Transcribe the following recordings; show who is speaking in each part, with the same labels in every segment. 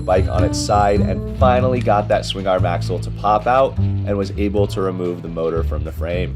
Speaker 1: bike on its side and finally got that swing arm axle to pop out and was able to remove the motor from the frame.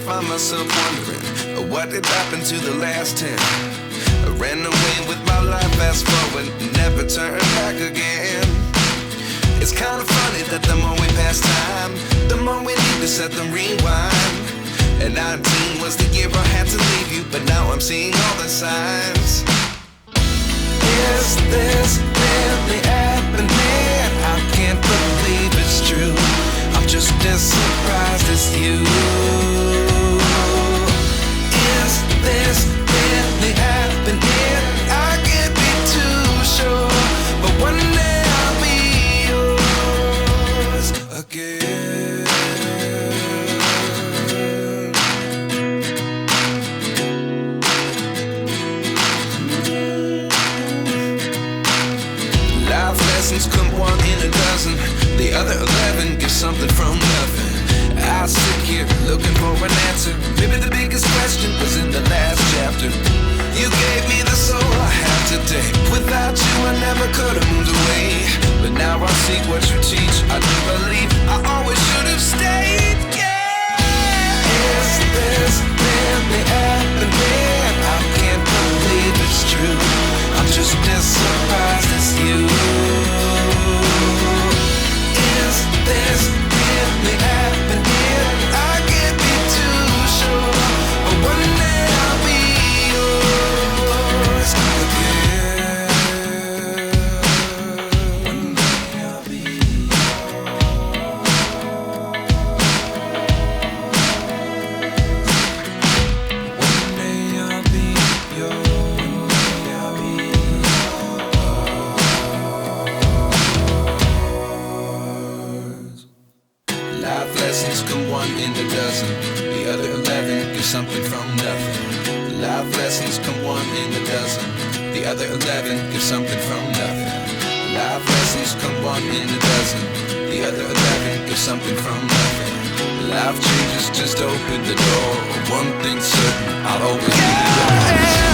Speaker 2: find myself wondering what did happen to the last 10. I ran away with my life, fast forward, never turn back again. It's kind of funny that the more we pass time, the more we need to set them rewind. And 19 was the year I had to leave you, but now I'm seeing all the signs. Is this really happening? I can't believe it's true. I'm just as surprised as you. Is this really happening? I can't be too sure, but one day I'll be yours again. Life lessons come one in a dozen. The other 11 get something from nothing. I sit here looking for an answer. Maybe the biggest question was in the last chapter. You gave me the soul I have today. Without you I never could have moved away. But now I see what you teach. I do believe I always should have stayed. Yeah. Is this really happening? I can't believe it's true. I'm just as surprised as you. Is this really happening? I can't be too sure. But one day I'll be yours again. One day I'll be yours. One day I'll be yours. One day I'll be yours. Life lessons come one in a dozen. The other 11 get something from nothing. Life lessons come one in a dozen. The other 11 get something from nothing. Life lessons come one in a dozen. The other 11 get something from nothing. Life changes just open the door. One thing's certain, I'll always be yours.